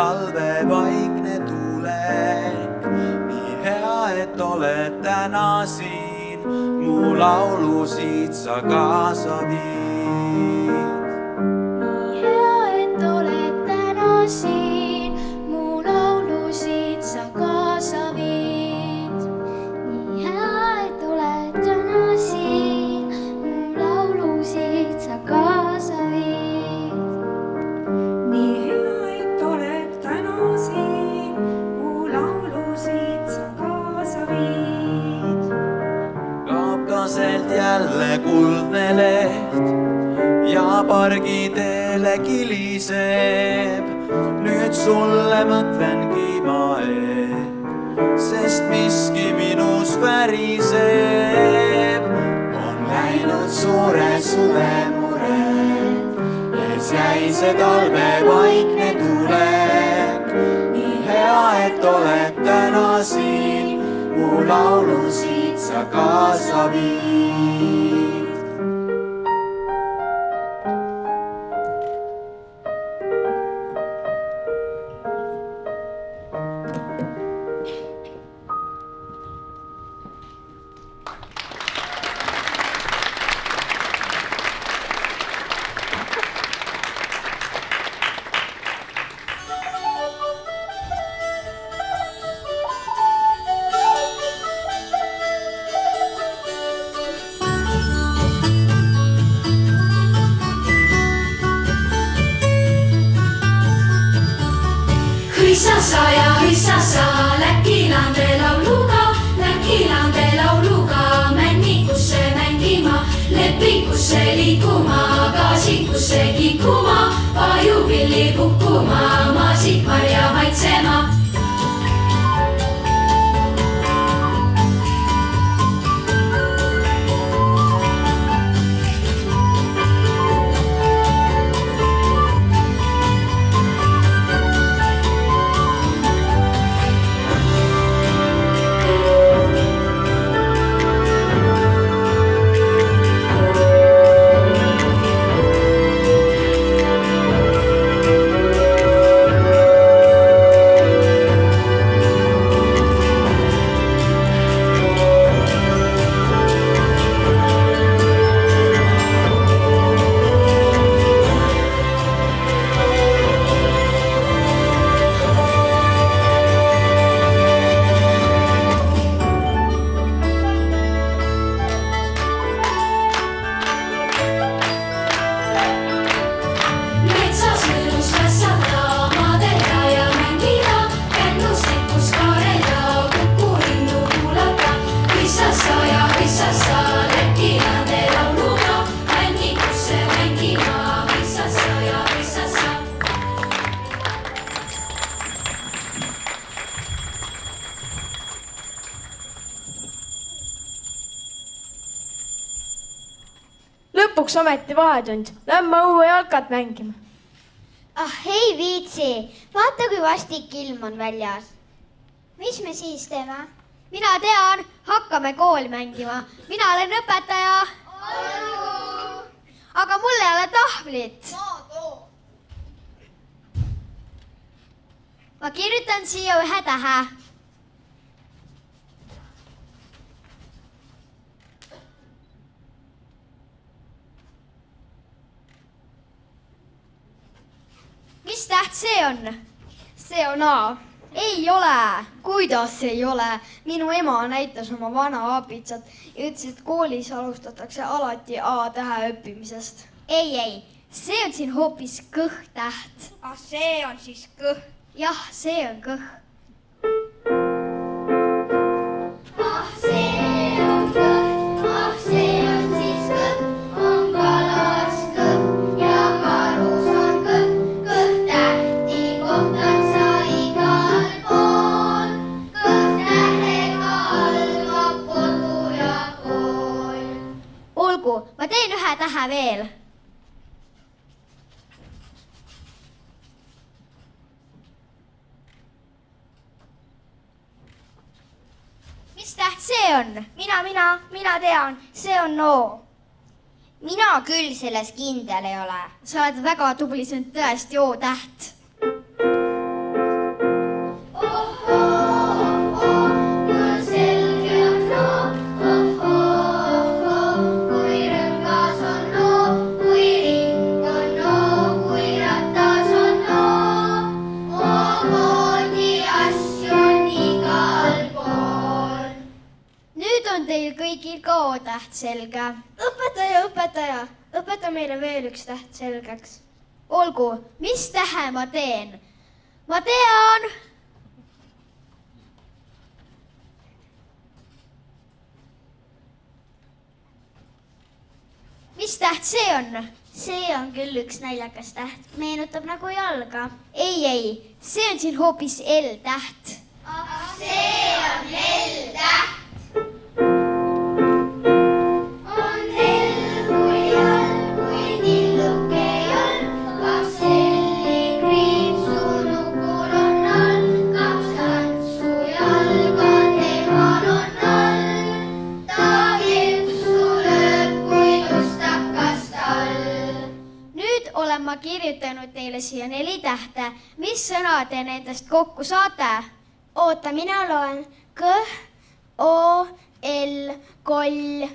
talve vaikne tulek. Nii hea, et oled täna siin, mu laulusid sa kaasa viid. Nii hea, et oled täna siin, mu laulusid sa kaasa viid. Nii hea, et oled täna siin, mu laulusid sa kaasa viid. Nii hea, et oled täna siin, mu laulusid sa kaasa viid. Kaabkaselt jälle kuldne leht ja pargiteele kiliseb. Nüüd sulle mõtlengi ma sest miski minus väriseb. On läinud suure suve mured, ees jäi see talve vaikne tulek. Nii hea, et oled täna siin, mu laulusid sa kaasa viid. Hõissasa, Läkilande lauluga männikusse mängima, lepikusse liikuma, gaasikusse kikuma, pajupilli pukkuma, maasikmarja maitsema. Lõpuks ometi vahetund, lämme õue jalkat mängima. Ah, ei viitsi, vaata kui vastik ilm on väljas. Mis me siis teeme? Mina tean, hakkame kooli mängima. Mina olen õpetaja. Aga mul ei ole tahvlit. Ma kirjutan siia ühe tähe. Mis täht see on? See on A. Ei ole. Kuidas ei ole? Minu ema näitas oma vana abitsat ja ütles, et koolis alustatakse alati A-tähe õppimisest. Ei, see on siin hoopis kõh-täht. Ah, see on siis kõh. Jah, see on kõh. Ma teen ühe tähe veel. Mis täht see on? Mina tean, see on O. Mina küll selles kindel ei ole. Sa oled väga tubli, see on tõesti O-täht. täht selga. õpetaja, õpeta meile veel üks täht selgeks. Olgu, mis tähe ma teen? Ma tean. Mis täht see on? see on küll üks naljakas täht, meenutab nagu jalga. Ei, see on siin hoopis L-täht. See on L-täht. On L kui jalg, kui tilluke jalg, kaks L-i kriipsunukul on all, kaks tantsu jalga temal on all. Ta kepsu lööb, kui tustakas tal. Nüüd olen ma kirjutanud teile siia 4 tähte. Mis sõna te nendest kokku saate? oota, mina loen. K, O, L, koll.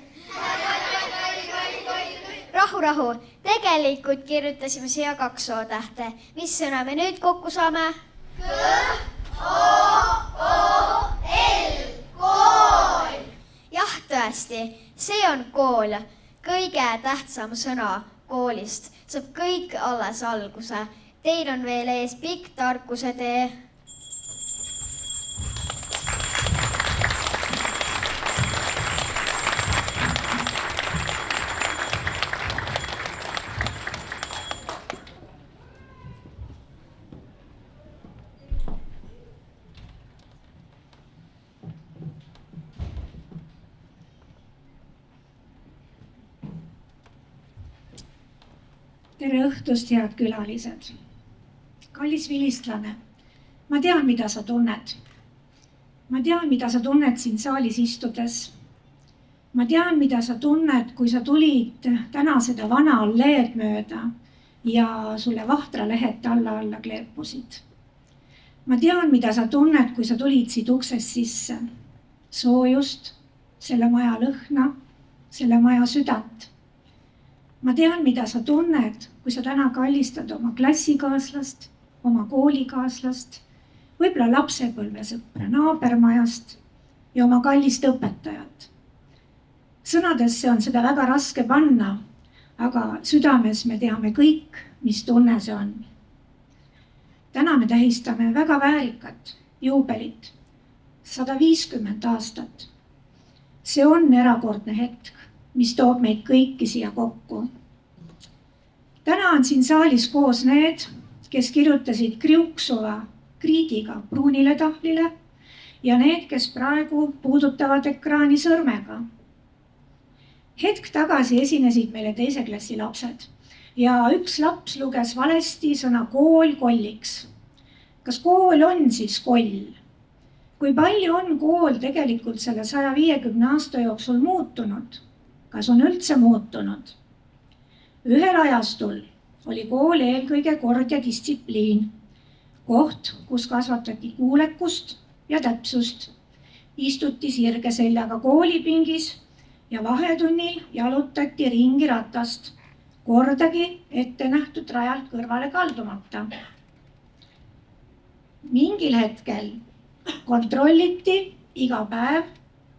Rahu. Tegelikult kirjutasime siia 2 O-tähte. Mis sõna me nüüd kokku saame? Kool. Jah, tõesti, see on kool. Kõige tähtsam sõna koolist. Saab kõik alles alguse. Teil on veel ees pikk tarkuse tee. Tere õhtust, head külalised. Kallis vilistlane, ma tean, mida sa tunned. Ma tean, mida sa tunned siin saalis istudes. Ma tean, mida sa tunned, kui sa tulid täna seda vana alleed mööda ja sulle vahtralehed alla kleepusid. Ma tean, mida sa tunned, kui sa tulid siit uksest sisse. Soojust, selle maja lõhna, selle maja südant. Ma tean, mida sa tunned, kui sa täna kallistad oma klassikaaslast, oma koolikaaslast, võib-olla lapsepõlvesõpra naabermajast ja oma kallist õpetajat. Sõnadesse on seda väga raske panna, aga südames me teame kõik, mis tunne see on. Täna me tähistame väga väärikat juubelit, 150 aastat. See on erakordne hetk, mis toob meid kõiki siia kokku. Täna on siin saalis koos need, kes kirjutasid kriuksuva kriidiga pruunile tahvlile ja need, kes praegu puudutavad ekraani sõrmega. Hetk tagasi esinesid meile 2. klassi lapsed ja üks laps luges valesti sõna kool kolliks. Kas kool on siis koll? Kui palju on kool tegelikult selle 150 aasta jooksul muutunud? Kas on üldse muutunud? Ühel ajastul oli kool eelkõige kord ja distsipliin. Koht, kus kasvatati kuulekust ja täpsust. Istuti sirge seljaga koolipingis ja vahetunnil jalutati ringi ratast. Kordagi ette nähtud rajalt kõrvale kaldumata. Mingil hetkel kontrolliti iga päev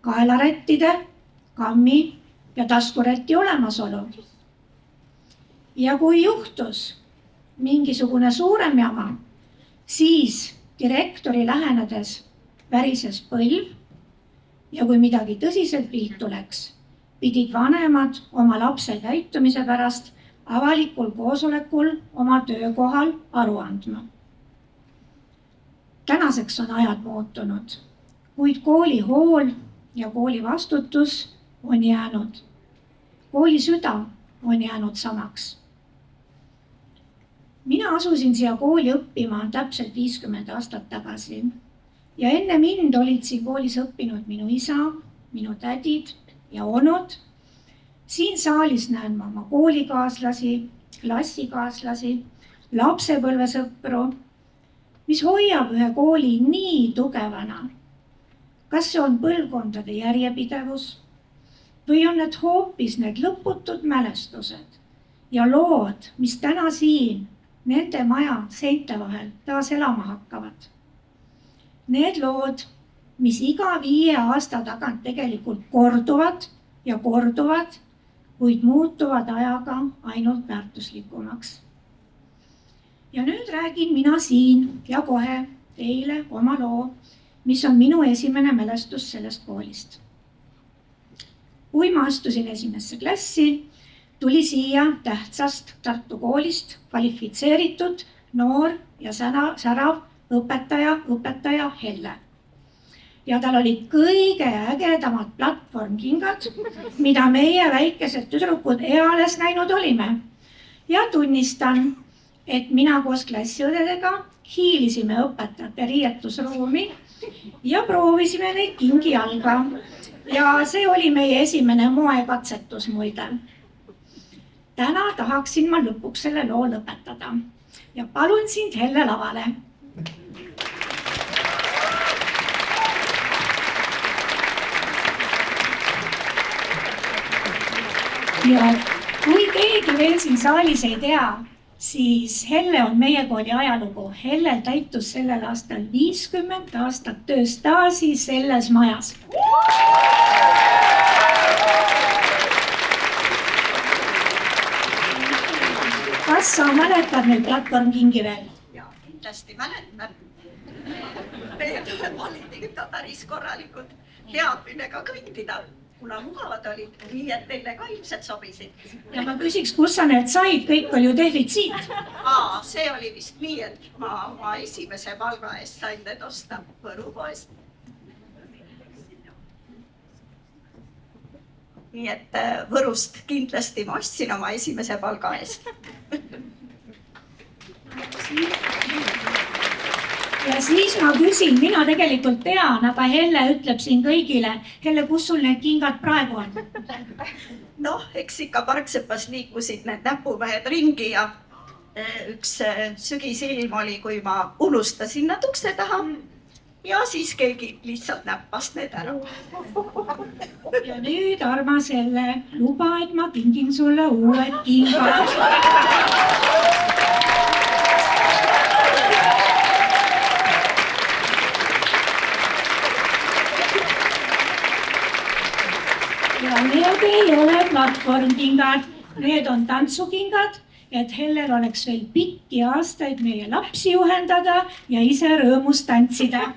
kaelarättide, kammi ja taskurätti olemasolu. Ja kui juhtus mingisugune suurem jama, siis direktori lähenedes värises põlv ja kui midagi tõsiselt viltu läks, pidid vanemad oma lapse käitumise pärast avalikul koosolekul oma töökohal aru andma. Tänaseks on ajad muutunud, kuid kooli hool ja kooli vastutus on jäänud. Kooli süda on jäänud samaks. Mina asusin siia kooli õppima täpselt 50 aastat tagasi ja enne mind olid siin koolis õppinud minu isa, minu tädid ja onud. Siin saalis näen ma oma koolikaaslasi, klassikaaslasi, lapsepõlvesõpru, mis hoiab ühe kooli nii tugevana. Kas see on põlvkondade järjepidevus või on need hoopis need lõputud mälestused ja lood, mis täna siin nende maja seinte vahel taas elama hakkavad. Need lood, mis iga 5 aasta tagant tegelikult korduvad ja korduvad, kuid muutuvad ajaga ainult väärtuslikumaks. Ja nüüd räägin mina siin ja kohe teile oma loo, mis on minu esimene mälestus sellest koolist. Kui ma astusin esimesse klassi, tuli siia tähtsast Tartu koolist kvalifitseeritud noor ja särav õpetaja Helle. Ja tal olid kõige ägedamad platvormkingad, mida meie väikesed tüdrukud eales näinud olime. Ja tunnistan, et mina koos klassiõdedega hiilisime õpetajate riietusruumi ja proovisime neid kingi jalga. Ja see oli meie esimene moekatsetus muide. Täna tahaksin ma lõpuks selle loo lõpetada ja palun sind Helle lavale. Ja kui keegi veel siin saalis ei tea, siis Helle on meie kooli ajalugu. Hellel täitus sellel aastal 50 aastat tööstaaži selles majas. Kas sa mäletad neid platvormkingi veel? Jaa, kindlasti mäletan. Need olid ikka päris korralikud, head millega kõndida, kuna mugavad olid, nii et teile ka ilmselt sobisid. Ja ma küsiks, kus sa need said, kõik oli ju defitsiit. See oli vist nii, et ma esimese palga eest sain need osta Võru poest. Nii et Võrust kindlasti ma ostsin oma esimese palga eest. Ja siis ma küsin, mina tegelikult tean, aga Helle ütleb siin kõigile. Helle, kus sul need kingad praegu on? Noh, eks ikka Parksepas liikusid need näpumehed ringi ja üks sügisilm oli, kui ma unustasin nad ukse taha. Ja siis keegi lihtsalt näppas need ära. Ja nüüd, armas Helle, luba, et ma kingin sulle uued kingad. Ja need ei ole platvormkingad, need on tantsukingad, et Hellel oleks veel pikki aastaid meie lapsi juhendada ja ise rõõmus tantsida.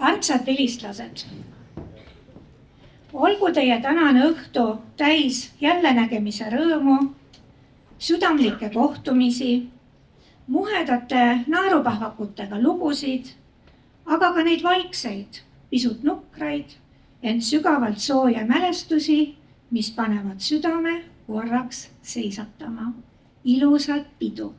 Armsad vilistlased, olgu teie tänane õhtu täis jällenägemise rõõmu, südamlikke kohtumisi, muhedate naerupahvakutega lugusid, aga ka neid vaikseid, pisut nukraid, ent sügavalt sooja mälestusi, mis panevad südame korraks seisatama. Ilusat pidu!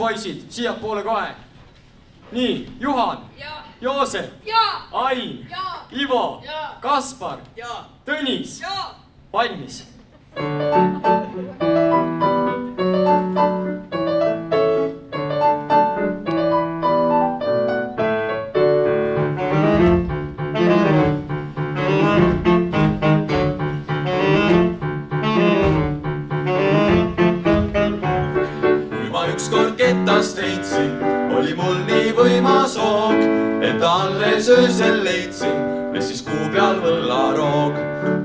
poisid, siia poole kohe. Nii, Juhan, Joosep, Ain, Ivo, Kaspar, Tõnis, valmis. Ükskord ketast heitsin, oli mul nii võimas hoog, et alles öösel leidsin, ja siis kuu peal võllaroog.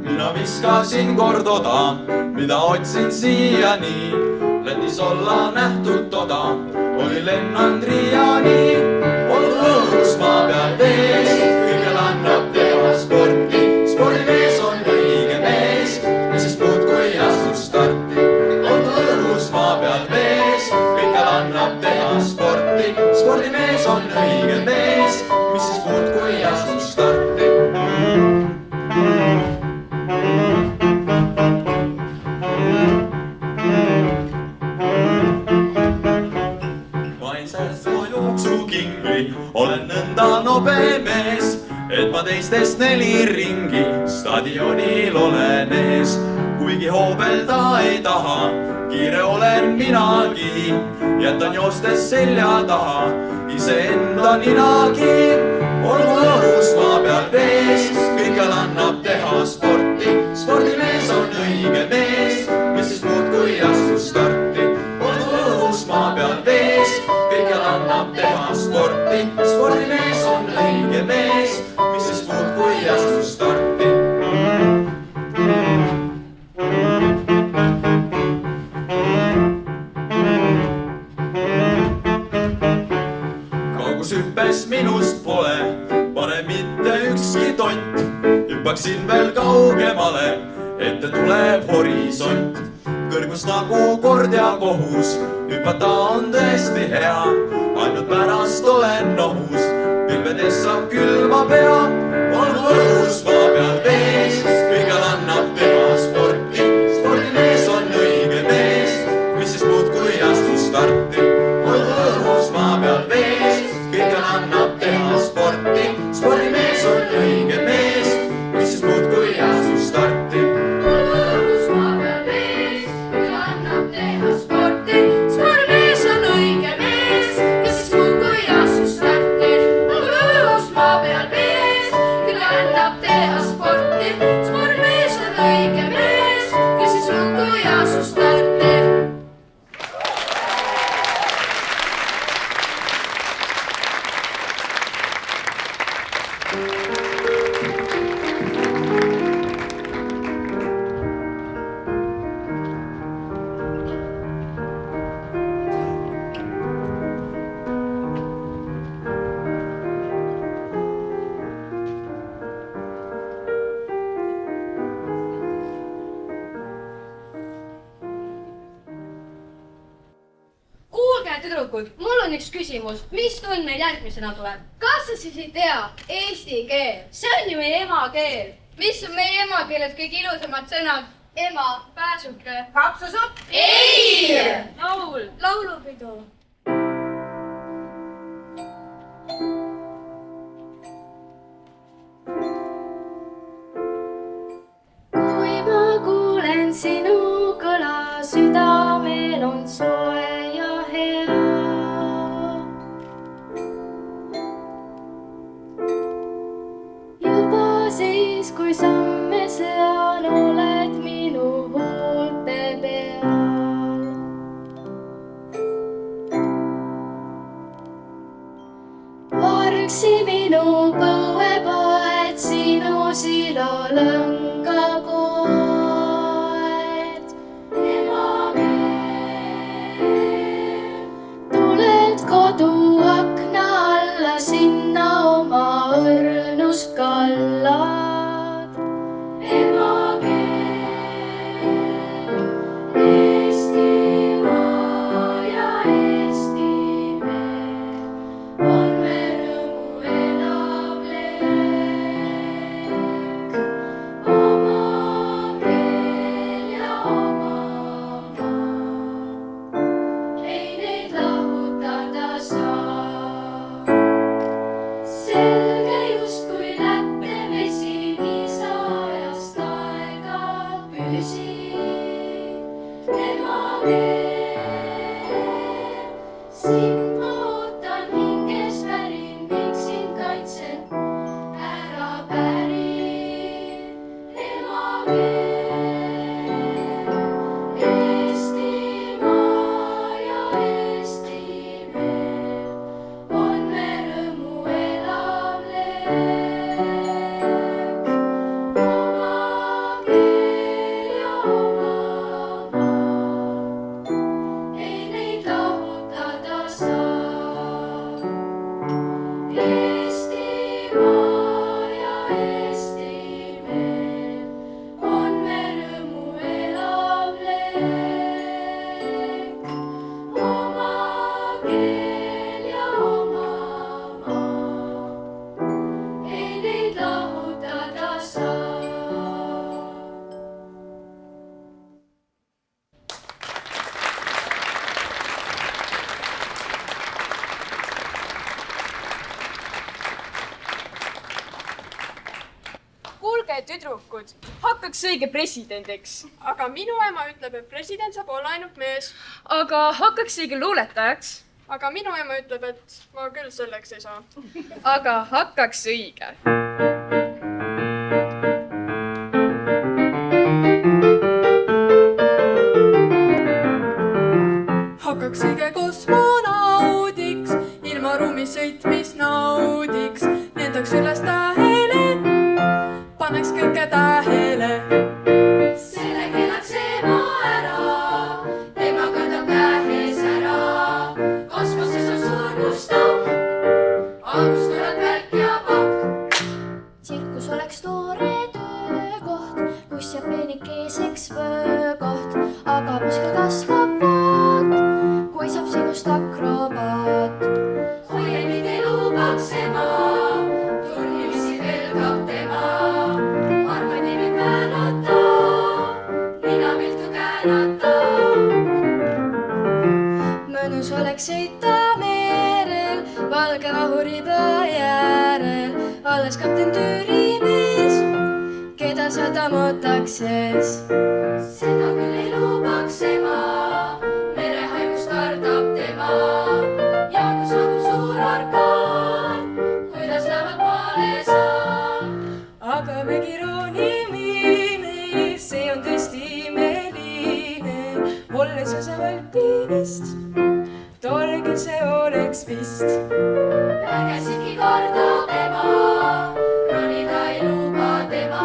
Mina viskasin kord oda, mida otsin siiani, Lätis olla nähtult oda, oli lennanud Riiani. Olgu õhus maa peal vees, kõigel annab teha sporti, spordimees on õige mees, ja siis muudkui astus starti. Olgu õhus maa peal vees, kõigel annab teha sporti, spordimees on õige mees, mis siis muudkui astus starti. Olen nõnda nobe mees, et ma teistest 4 ringi stadionil olen ees. Kuigi hoobelda ei taha, kiire olen minagi, jätan joostes selja taha iseenda ninagi. Olgu õhus maa peal vees, kõikjal annab teha sporti, spordimees on õige mees, mis siis muud kui astus starti. Olgu õhus maa peal vees, kõikjal annab teha sporti, spordimees on õige mees, mis siis muud kui astus starti. Kaugushüppes minust pole, pane mitte ükski tont, hüppaksin veel kaugemale, ette tuleb horisont. Kõrgus nagu kord ja kohus, hüpata on tõesti hea, ainult pärast olen nohus, pilvedes saab külma pea. Olgu õhus maa peal vees, kõigel annab teha sporti, spordimees on õige mees, mis siis muud kui astus starti. Olgu õhus maa peal vees, kõigel annab teha sporti, spordimees on õige mees, mis siis muud kui astus starti. Mul on üks küsimus, mis tund meil järgmisena tuleb? Kas sa siis ei tea? Eesti keel. See on ju meie emakeel. Mis on meie emakeeles kõige ilusamad sõnad? Ema, pääsuke. Kapsusupp? Ei! Laul. Laulupidu. Kui ma kuulen sinu kõla, südamel on soe ja hea. Juba siis, kui samme sean, oled minu huulte peal. Vargsi minu põuepoed, sinu silo lõnga poed. Tuled kodu akna alla, sinna oma õrnust kallad. Eestimaa ja Eestimees on me rõõmu elav leek. Oma keel ja oma maa, ei neid lahuta. kuulge, tüdrukud, hakkaks õige presidendiks. aga minu ema ütleb, et president saab olla ainult mees. Aga hakkaks õige luuletajaks. aga minu ema ütleb, et ma küll selleks ei saa. Aga hakkaks õige. hakkaks õige kosmonaudiks, ilma ruumis sõitmis naudiks, lendaks üles tähele, paneks kõike tähele. selle keelaks ema ära, tema katab käes ära. Kosmoses on suur must auk, august tuleb välk ja pakk. tsirkus oleks toore töökoht, kus jääb peenikeseks vöökoht, aga muskkel kasvab vaat, kui saab sinust akrobaat. hoiemid ei lubaks ema, turnimisi pelgab tema. arvad ei võib väänata, nina viltu käänata. mõnus oleks sõita merel, valge vahuripea jäärel, alles kapten tüürimees, keda sadamotaks sees. seda küll ei lubaks ema, merehaigust kardab tema. ja kui saabub suur orkaan, kuidas lähevad maale saa. aga mägi roonimine, see on tõesti imeline, olles osa Alpinist, tore küll see oleks vist. vägesidki kardab ema, ronida ei luba tema.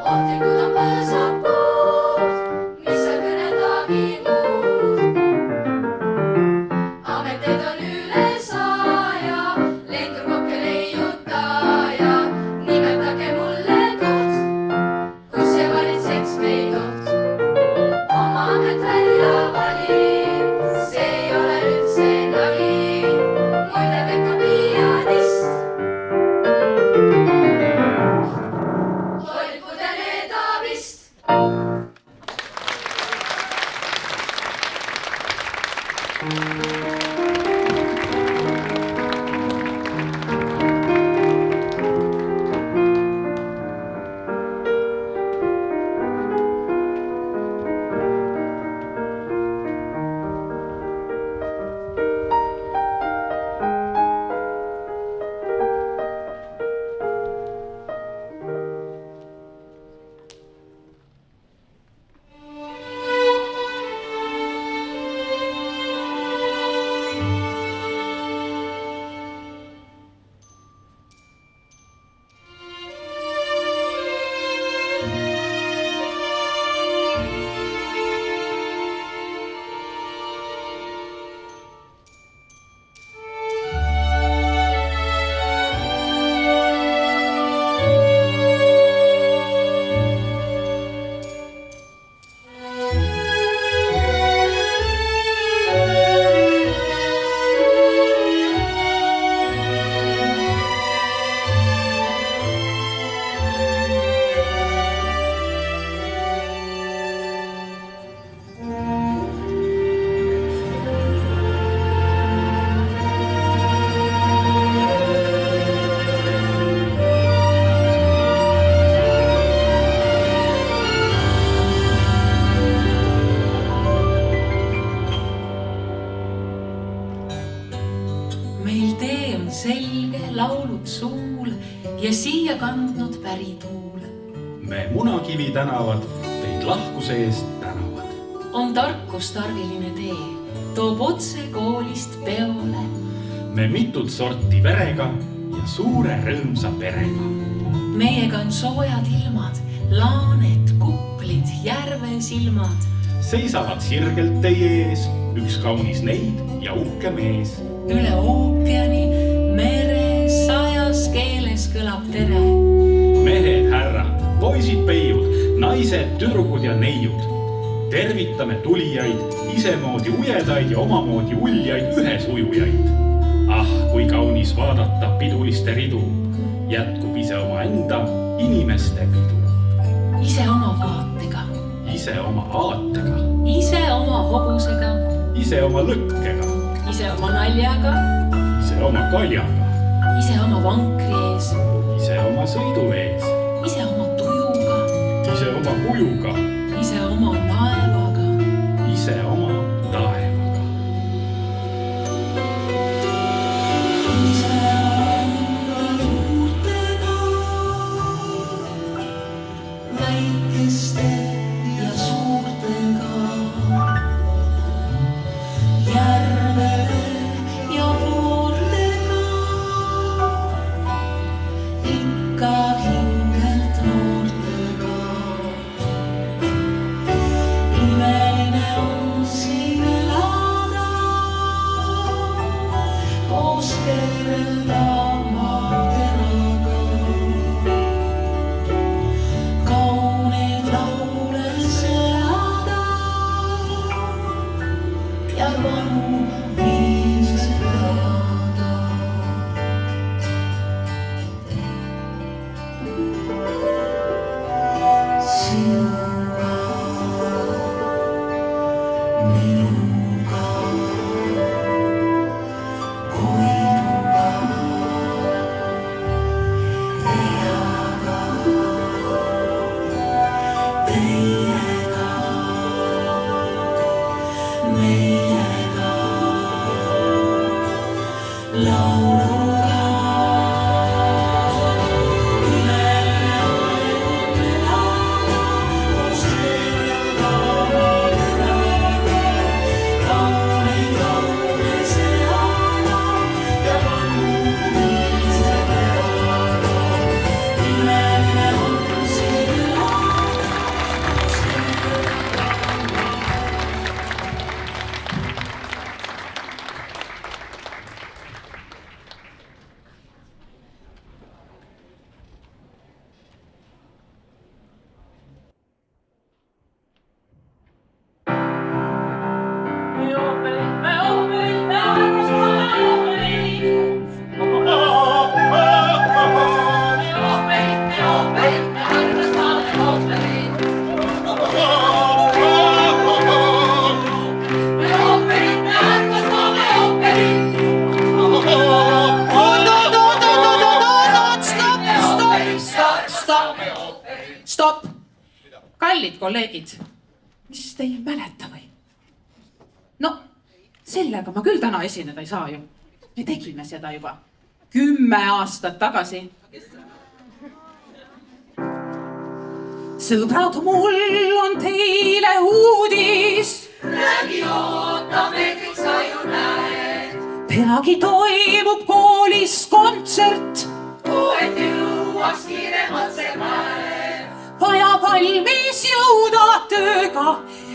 ohtlikud on põõsapuud, mis seal kõneldagi muud. ameteid on üle 100, lendurkokke leiutaja. nimetage mulle koht, kus see valitseks meid oht. oma amet välja valib, see ei ole üldse nali. muide võib ka pianist, tohib pudeleda vist. meil tee on selge, laulud suul ja siia kandnud pärituul. me Munakivi tänavad teid lahkuse eest tänavad. on tarkustarviline tee, toob otse koolist peole. me mitut sorti verega ja suure rõõmsa perega. meiega on soojad ilmad, laaned, kuplid, järvesilmad. seisavad sirgelt teie ees üks kaunis neid ja uhke mees. üle ookeani, mere, 100 keeles kõlab tere. mehed, härrad, poisid, peiud, naised, tüdrukud ja neiud. tervitame tulijaid, isemoodi ujedaid ja omamoodi uljaid ühes ujujaid. ah, kui kaunis vaadata piduliste ridu, jätkub ise omaenda inimeste pidu. ise oma vaatega, ise oma aatega, ise oma hobusega, ise oma lõkkega, ise oma naljaga, ise oma kaljaga, ise oma vankri ees, ise oma sõidu ees, ise oma stopp. Kallid kolleegid, mis te ei mäleta või? No, sellega ma küll täna esineda ei saa ju. Me tegime seda juba 10 aastat tagasi. Sõbrad, mul on teile uudis. Räägi, ootame, kõik sa ju näed. Peagi toimub koolis kontsert. Et jõuaks kiiremalt see päev. Vaja valmis jõuda tööga.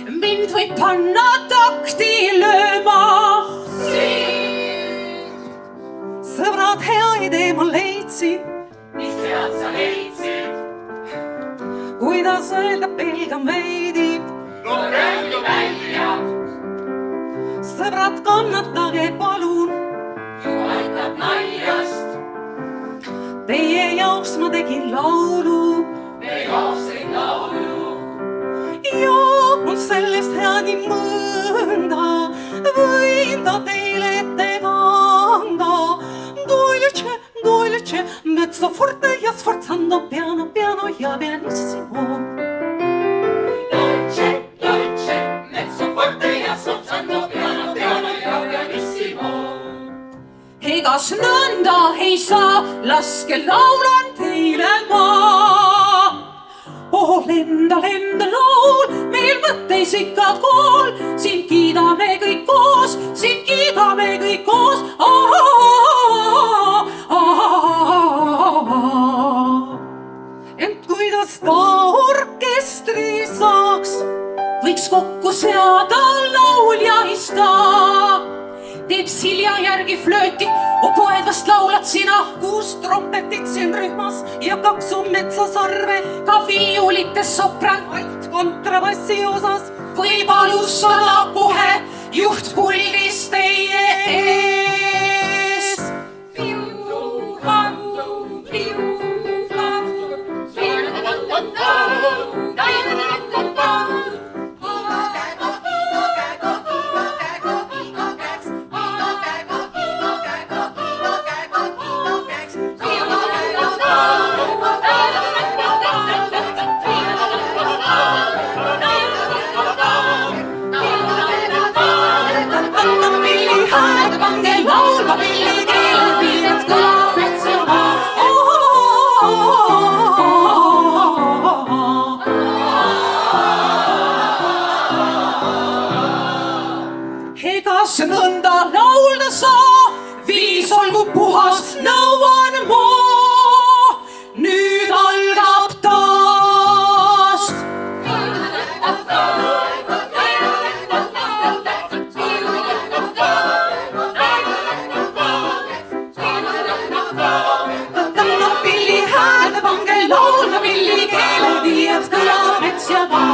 Mind võib panna takti lööma. Sõbrad, hea idee ma leidsin. Mis head sa leidsid? Kuidas öelda, pelgan veidi. No räägi välja. Sõbrad, kannatage palun. Ju aitab naljast. Teie jaoks ma tegin laulu. Me jaoks tegin laulu. Ja on sellest hea nii mõnda. Võin ta teile ette kanda. Dolce, mezzo forte ja sforzando piano ja pianissimo. Dolce, mezzo forte ja sforzando piano ja pianissimo. Egas nõnda ei saa, laske laulan teile ma. Oh, lenda laul, meil mõtteis ikka kool. Sind kiidame kõik koos, sind kiidame kõik koos. Ent kuidas ta orkestri saaks, võiks kokku seada lauljahista. Teeb Silja järgi flööti, poed vast laulad sina. 6 trompetit siin rühmas ja 2 on metsasarve. Ka viiulites sopran, alt kontrabassi osas. Võib alustada kohe juht puldis teie ees. Egas nõnda laulda saa, viis olgu puhas, nõuan ma. Nüüd algab taas. Pilli häälde pange laulma, pilli keele tiiad kõlab mets ja maa.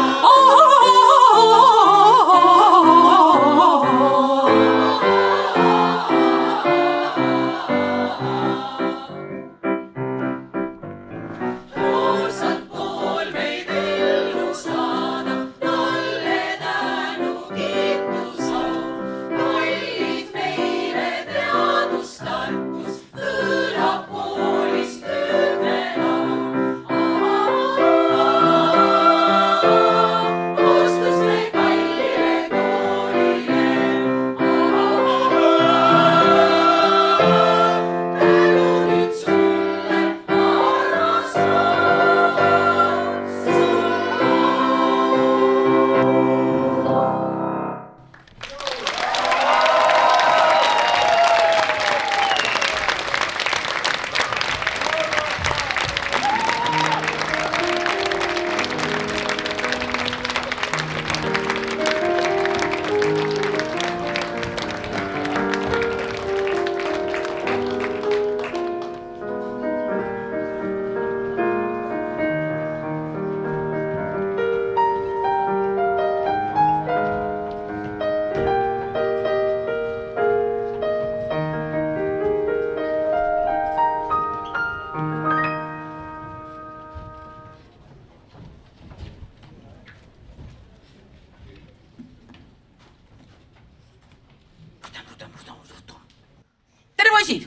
Tere, poisid!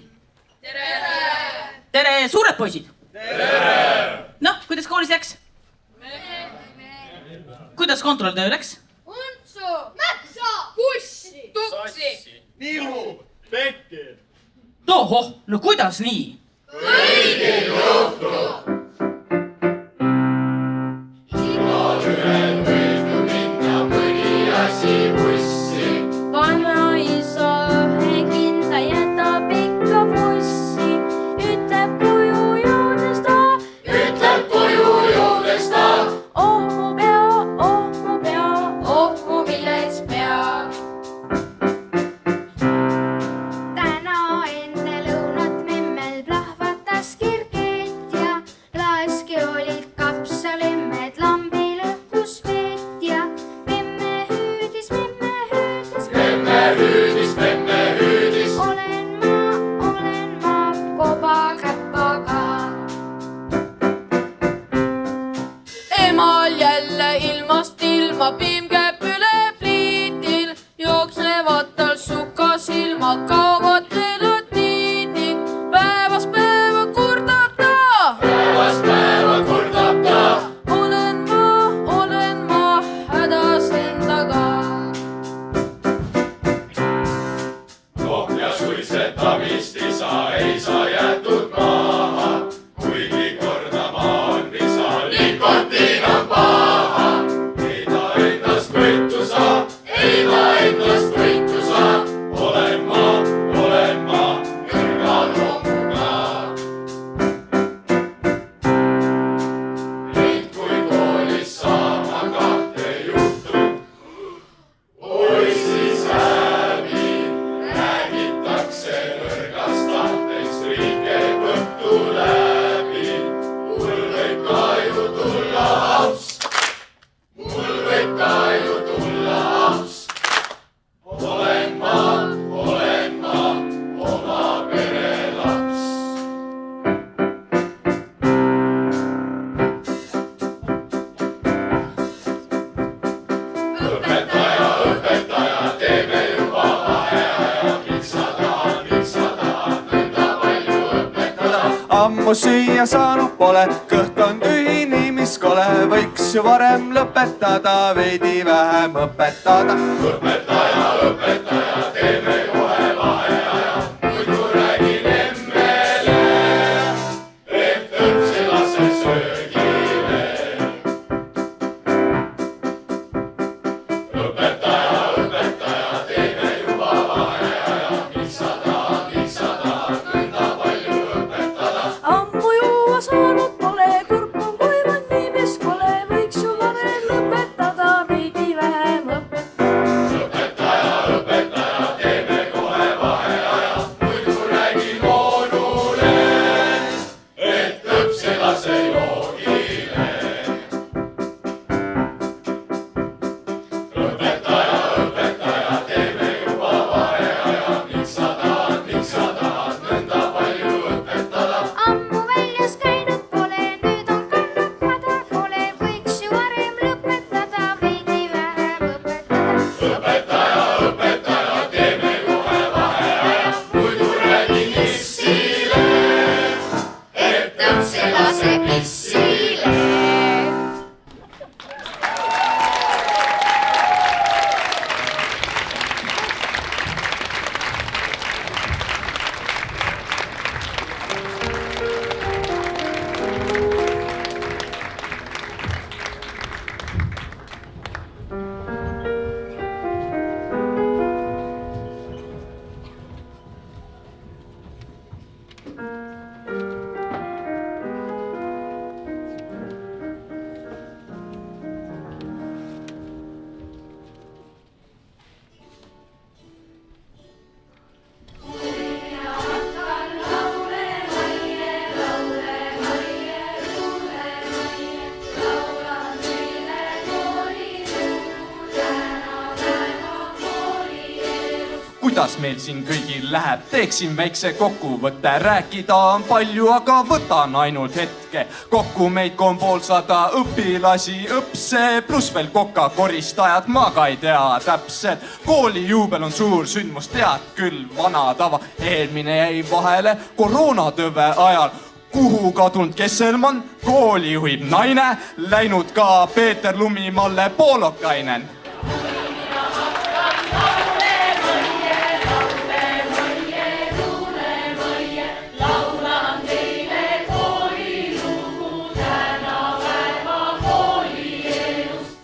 Tere, suured poisid! Noh, kuidas koolis läks? Kuidas kontrolltöö läks? Untsu, mätsa, pussi, tuksi. Nihu, pekker. Tohoh, no kuidas nii? Kõigil juhtu. Igaühel võib ju minna mõni asi bussi. Vanaisa ühe kinda jätab ikka bussi. Ütleb koju jõudes ta. Oh mu pea, oh mu pea, oh mu vilets pea. täna enne lõunat memmel plahvatas kirget ja laski olid kapsalemmed lambi lõhkus pett ja memme hüüdis, memme hüüdis. Memme hüüdis. olen ma kobakäpaga. Emal jälle ilmast ilma piim käib üle pliitil, jooksevad tal suka silmad, kaovad telatiidid. Päevast päeva kurdab ta. Olen ma hädas endaga. Tohja suitsetamist isa ei saa jäetud maha, kuigi kordama on visa, nikotiin on paha. Ei ta endast võitu saa, olen ma kõrgal romuga. Nüüd kui koolis saama kahte juhtub, oi siis häbi, räägitakse nõrgast tahtest, riik käib õhtu läbi. Mul võib ka ju tulla aps, olen ma oma pere laps. Õpetaja, teeme juba vaheaja, miks sa tahad nõnda palju õpetada? ammu süüa saanud pole, kõht on tühi, nii mis kole, võiks ju varem lõpetada, veidi vähem õpetada. Õpetaja, teeme kohe vaheaja, muidu räägin emmele, et õpsi lase söögile. Õpetaja, teeme juba vaheaja, miks sa tahad nõnda palju õpetada? Ammu juua saanud pole, kurp on kuivanud nii mis kole, võiks ju varem lõpetada, veidi vähem õpetada. Õpetaja, teeme kohe vaheaja, muidu räägin oonule, et õpsi lase joogile. Õpetaja, teeme juba vaheaja, miks sa tahad nõnda palju õpetada? ammu väljas käinud pole, nüüd on kannatada pole, võiks ju varem lõpetada, veidi vähem õpetada. Õpetaja, teeme kohe vaheaja, muidu räägin issile, et õpsi lase pissile. kuidas meil siin kõigil läheb, teeksin väikse kokkuvõtte, rääkida on palju, aga võtan ainult hetke. kokku meid on 150 õpilasi, õpse, pluss veel kokakoristajad, ma ka ei tea täpselt. kooli juubel on suur sündmus, tead küll, vana tava, eelmine jäi vahele koroonatõve ajal. kuhu kadunud Kesselmann, kooli juhib naine, läinud ka Peeter Lumimalle poolokainen.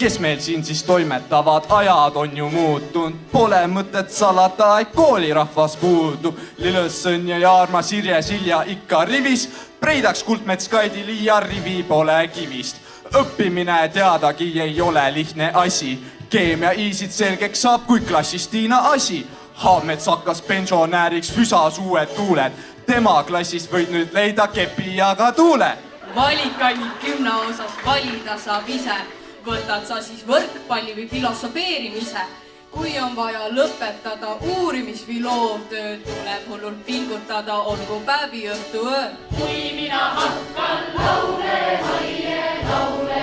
Kes meil siin siis toimetavad, ajad on ju muutunud, pole mõtet salata, et koolirahvas puudub. Lillesõnn ja Jaarma, Sirje, Silja ikka rivis, Preidaks, Kultmets, Kaidi, Liia, rivi pole kivist. Õppimine teadagi ei ole lihtne asi, keemia iisid selgeks saab, kui klassis Tiina asi. Haamets hakkas pensionääriks, füsas uued tuuled, tema klassist võid nüüd leida kepi ja ka tuule. Valikannid 10 osas valida saab ise. Võtad sa siis võrkpalli või filosofeerimise. Kui on vaja lõpetada uurimisfiloovtööd, tuleb hullult pingutada, olgu päevi õhtu öö. Kui mina hakkan laule maie, kuule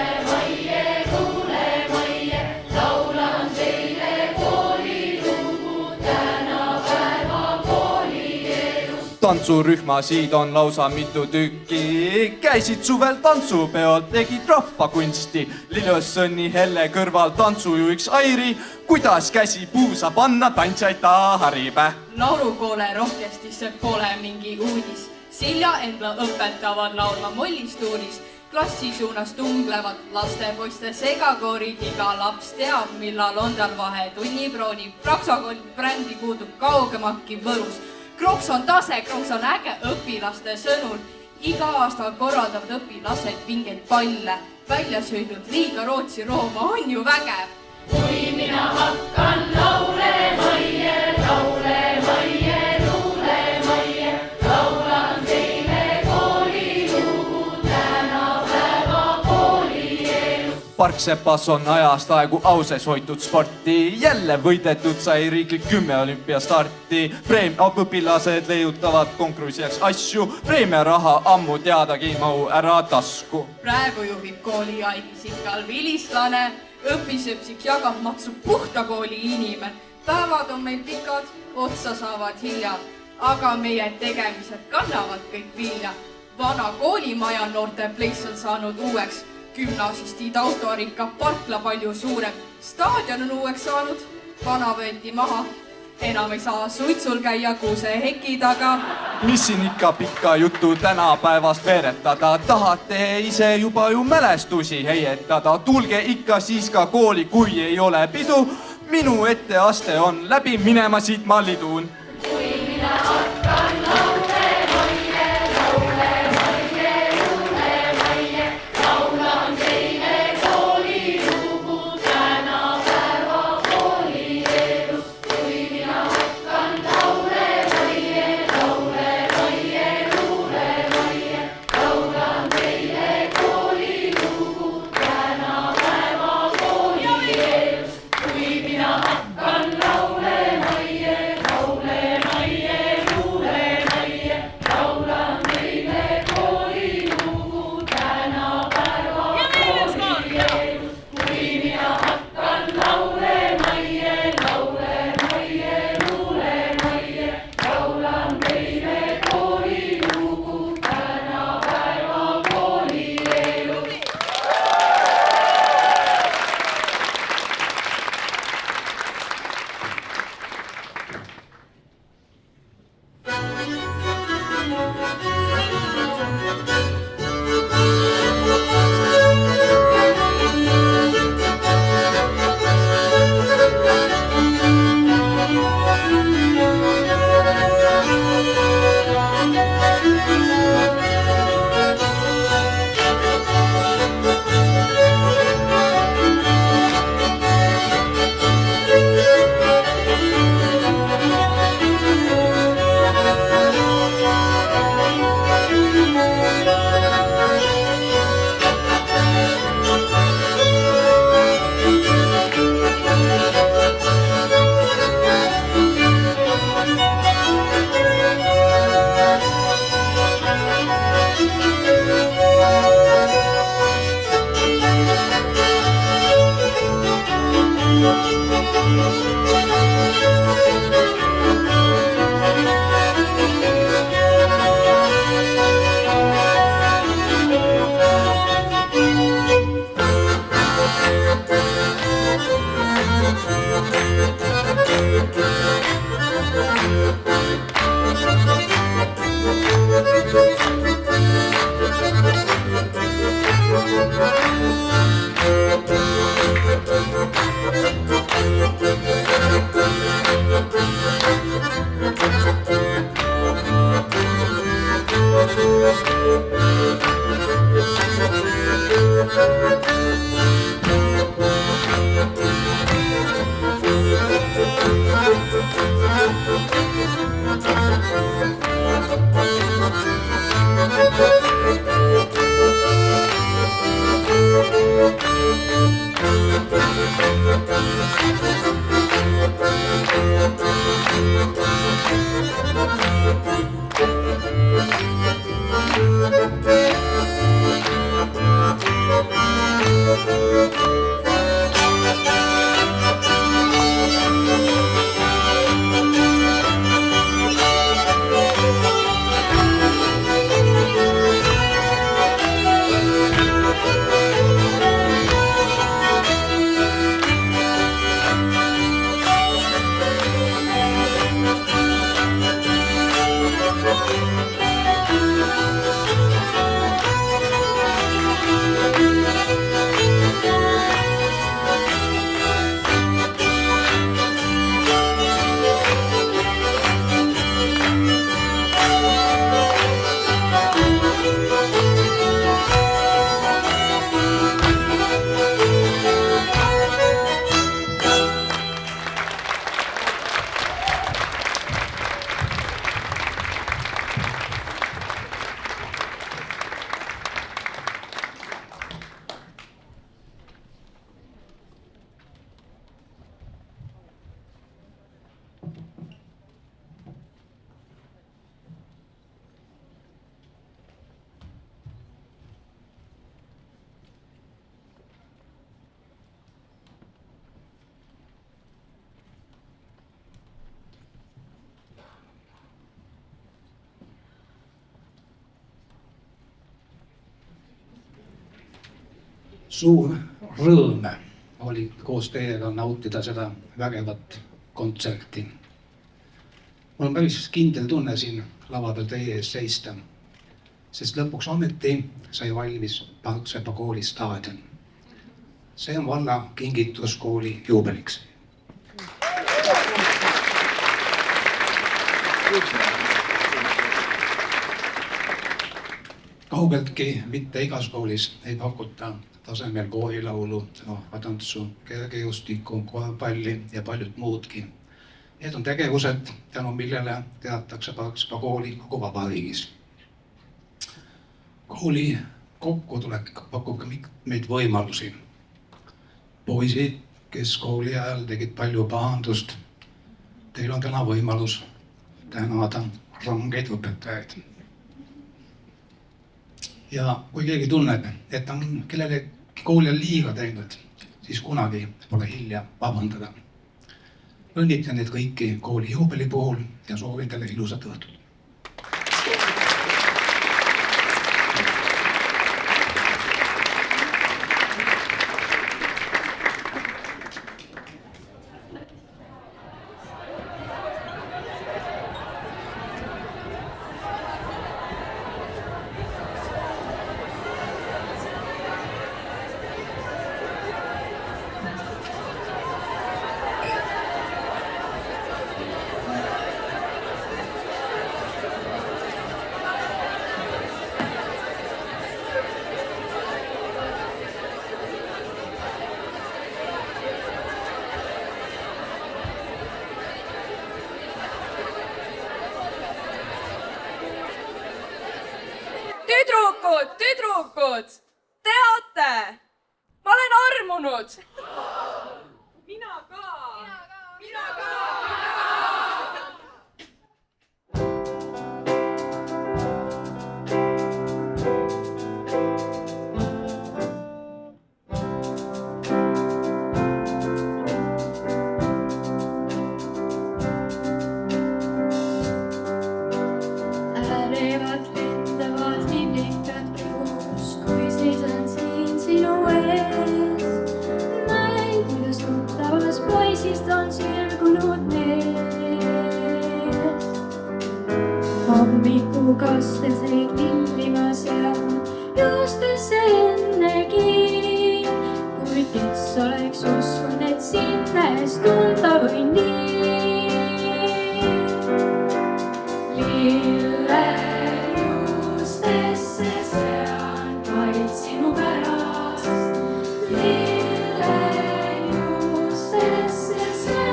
maie, laulan teile koolilugu tänapäeva koolielust. Tantsurühmasid on lausa mitu tükki, käisid suvel tantsupeol, tegid rahvakunsti. Lillesõnni Helle kõrval tantsujuhiks Airi, kuidas käsi puusa panna, tantsijaid ta harib. Laulukoole rohkestisse pole mingi uudis. Silja Endla õpetavad laulma mollistuuris. Klassi suunas tunglevad lastepoiste segakoorid, iga laps teab, millal on tal vahe tunniprooni. Praksakooli brändi kuudub kaugemaki Võrus. Kroks on tase, Kroks on äge õpilaste sõnul. Iga aasta korraldavad õpilased vingeid palle. Välja sõidnud Riiga, Rootsi, Rooma on ju vägev. Kui mina hakkan laule maie, laulan teile koolilugu tänapäeva koolielust. Parksepas on ajast aegu auses hoitud sporti, jälle võidetud sai riiklik 10 olümpiastarti. Õpilased leiutavad konkursiaks asju, preemiaraha ammu teadagi mahu ära tasku. Praegu juhib kooli Aigis ikal vilistlane, õpisöpsik jagab matsu puhta kooli inimene. Päevad on meil pikad, otsa saavad hilja, aga meie tegemised kannavad kõik vilja. Vana koolimaja noorte pleis on saanud uueks, gümnasistid autorikka, parkla palju suurem, staadion on uueks saanud, vana võeti maha, enam ei saa suitsul käia kuuse heki taga. Mis siin ikka pikka juttu tänapäevast veeretada, tahate ise juba ju mälestusi heietada, tulge ikka siis ka kooli, kui ei ole pidu, minu etteaste on läbi, minema siit ma lidun. Kui mina hakkan laule maie, laulan teile koolilugu tänapäeva koolielust. Kui mina hakkan laule maie, laulan teile koolilugu tänapäeva koolielust. Kui mina hakkan laule maie, Suur rõõm oli koos teiega nautida seda vägevat kontserti. Mul on päris kindel tunne siin lava peal teie ees seista, sest lõpuks ometi sai valmis Parksepa kooli staadion. See on valla kingitus kooli juubeliks. Kaugeltki mitte igas koolis ei pakuta tasemel koolilaulu, rahvatantsu, kergejõustikku, korvpalli ja paljud muudki. Need on tegevused, tänu millele teatakse Parksepa kooli kogu vabariigis. Kooli kokkutulek pakub ka mitmeid võimalusi. Poisid, kes kooli ajal tegid palju pahandust, teil on täna võimalus tänada rangeid õpetajaid. Ja kui keegi tunneb, et on kellele kooli liiga teinud, siis kunagi pole hilja vabandada. Õnnitlen neid kõiki kooli juubeli puhul ja soovin teile ilusat õhtut. Tüdrukud, teate, ma olen armunud. Mina ka. Hommikukastes ei killimas ja juustesse ennegi, kuid kes oleks uskunud, et sinna eest tunda või nii. Lille juustesse sean vaid sinu pärast, lille juustesse sean.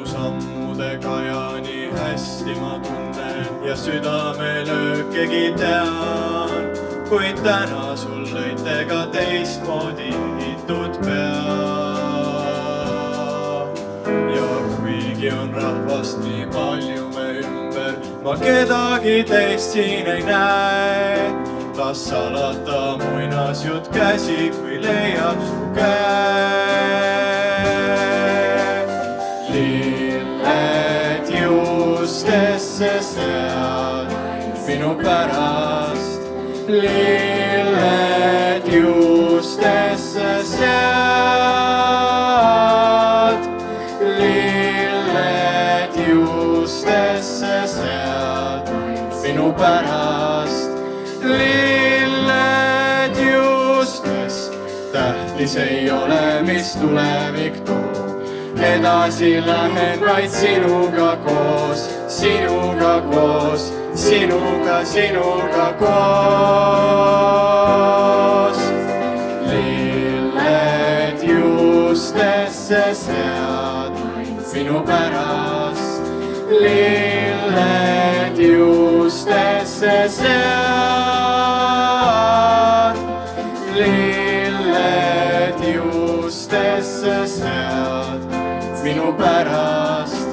Sammudega ja nii hästi ma tunnen. südamelöökegi tean, kuid täna sul lõite ka teistmoodi ehitud pea. Ja kuigi on rahvast nii palju me ümber, ma kedagi teist siin ei näe. Las salata muinasjutt käsi, kui leiab su käe. Lilled juustesse sead minu pärast. Lilled juustesse sead. Lilled juustesse sead minu pärast. Lilled juustes, tähtis ei ole, mis tulevik toob. Edasi lähen vaid sinuga koos, sinuga koos, sinuga koos. Lilled juustesse sead minu pärast. Lilled juustesse sead. Lilled juustesse sead minu pärast.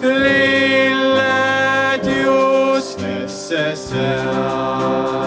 Lilled juustesse sead.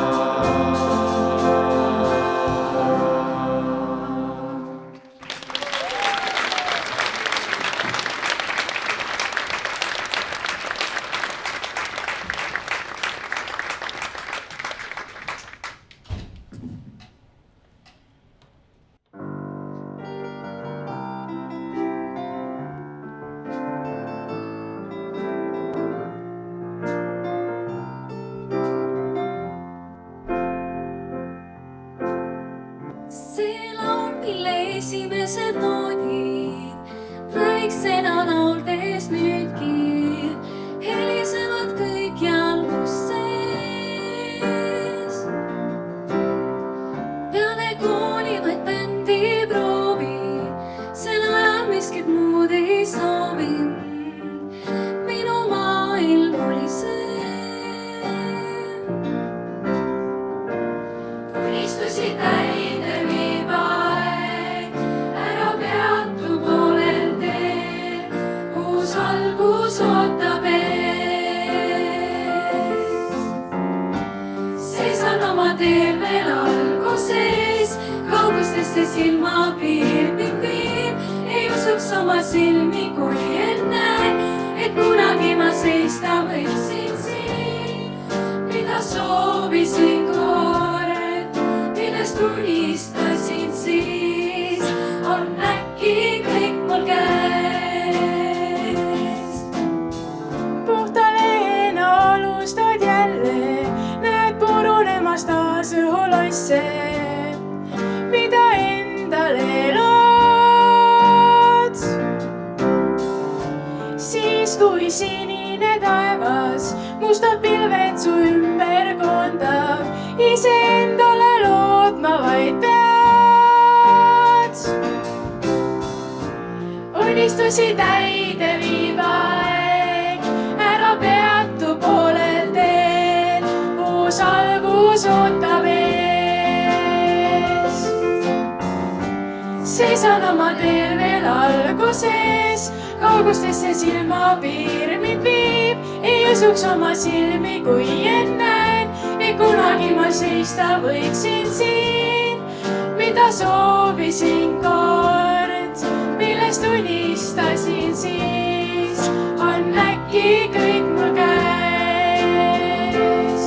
See laul, mille esimesed noodid väiksena lauldes nüüdki helisevad kõikjal kus sees. Peale kooli vaid bändi proovi, sel ajal miskit muud ei soovinud. Minu maailm oli see. Unistusi täide viib aeg, ära peatu poolel teel, uus algus ootab ees. Seisan oma teel veel alguses, kaugustesse silmapiir mind viib. Ei usuks oma silmi, kui enne, et kunagi ma seista võiksin siin. Mida soovisin kord, millest unistasin siis, on äkki kõik mul käes. Puhta lehena alustad jälle, näed purunemas taas õhulaisse, mida endale lood. Siis kui sinine taevas mustad pilved su ümber kondab, iseendale lootma vaid pead. Unistusi täide viib aeg, ära peatu poolel teel, uus algus ootab ees. Seisan oma teel veel alguses, kaugustesse silmapiir mind viib. Ei usuks oma silmi, kui ennäen, et kunagi ma seista võiksin siin. Mida soovisin kord, millest unistasin siis, on äkki kõik mul käes.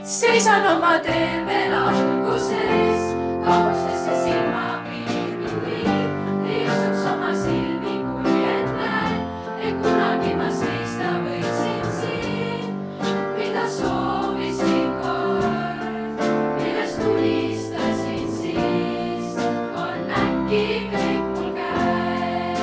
Seisan oma teel veel alguses, kaugustesse silmapiir mind viib. Ei usuks oma silmi, kui ennäen, et kunagi ma seista võiksin siin. Mida soovisin kord, millest unistasin siis, on äkki kõik mul käes.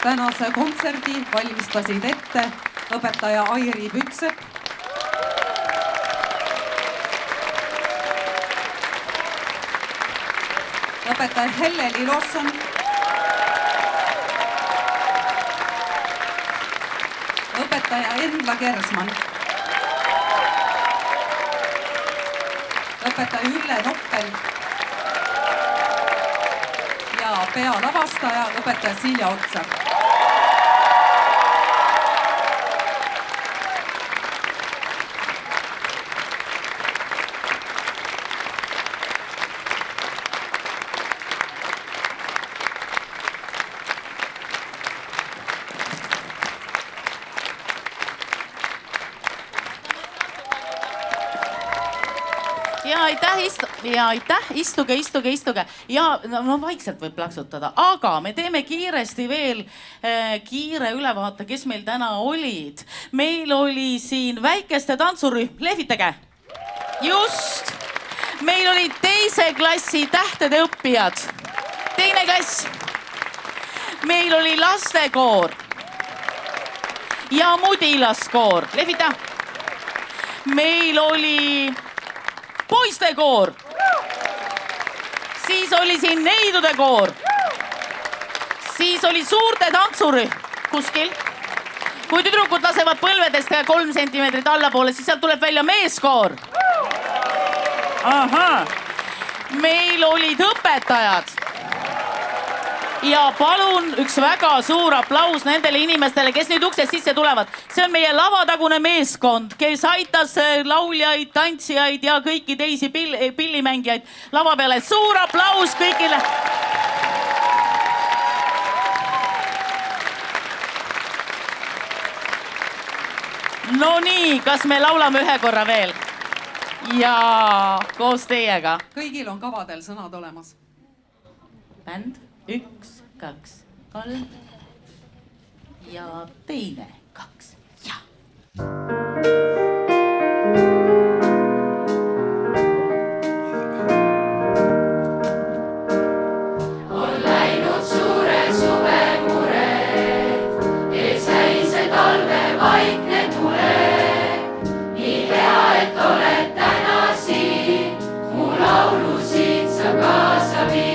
tänase kontserdi valmistasid ette õpetaja Airi Pütsepp, õpetaja Helle-Li Losson, õpetaja Endla Kersman, õpetaja Ülle Noppel ja pealavastaja õpetaja Silja Otsar. Aitäh, istuge. Ja no vaikselt võib plaksutada, aga me teeme kiiresti veel kiire ülevaate, kes meil täna olid. Meil oli siin väikeste tantsurühm, lehvitage. Just. Meil olid teise klassi tähtede õppijad. Teine klass. Meil oli lastekoor ja mudilaskoor. Lehvita. Meil oli poistekoor. Siis oli siin neidude koor. Siis oli suurte tantsurühm kuskil. Kui tüdrukud lasevad põlvedest 3 sentimeetrit allapoole, siis sealt tuleb välja meeskoor. Aha. Meil olid õpetajad. Ja palun üks väga suur aplaus nendele inimestele, kes nüüd uksest sisse tulevad. See on meie lavatagune meeskond, kes aitas lauljaid, tantsijaid ja kõiki teisi pillimängijaid lava peale. Suur aplaus kõigile. No nii, kas me laulame ühe korra veel? Ja koos teiega. Kõigil on kavadel sõnad olemas. Bänd. 1, 2, 3 ja teine 2 ja. On läinud suure suve mured, ees häise talve vaikne tulek. Nii hea, et oled täna siin, mu laulusid sa kaasa viid.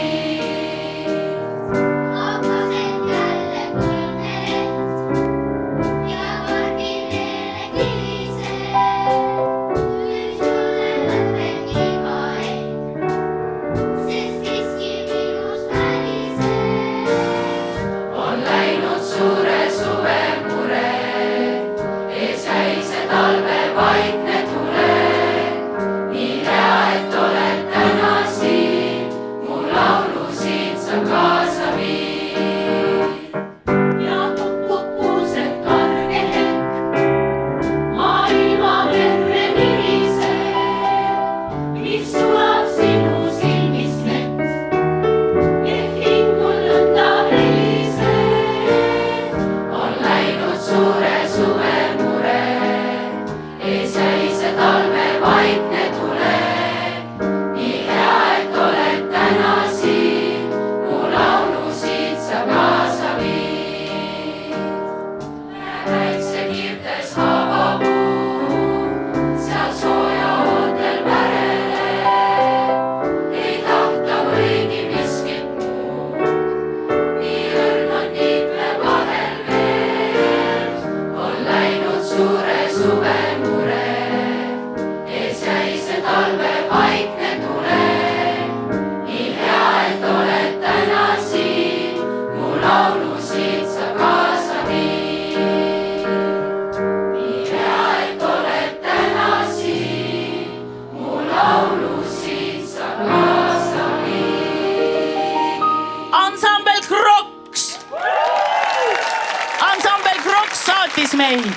Meid.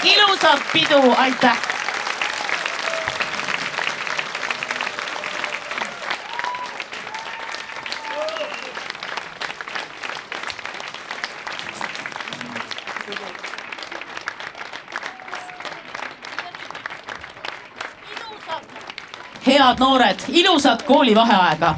Ilusat pidu, aitäh! Head noored, ilusat koolivaheaega!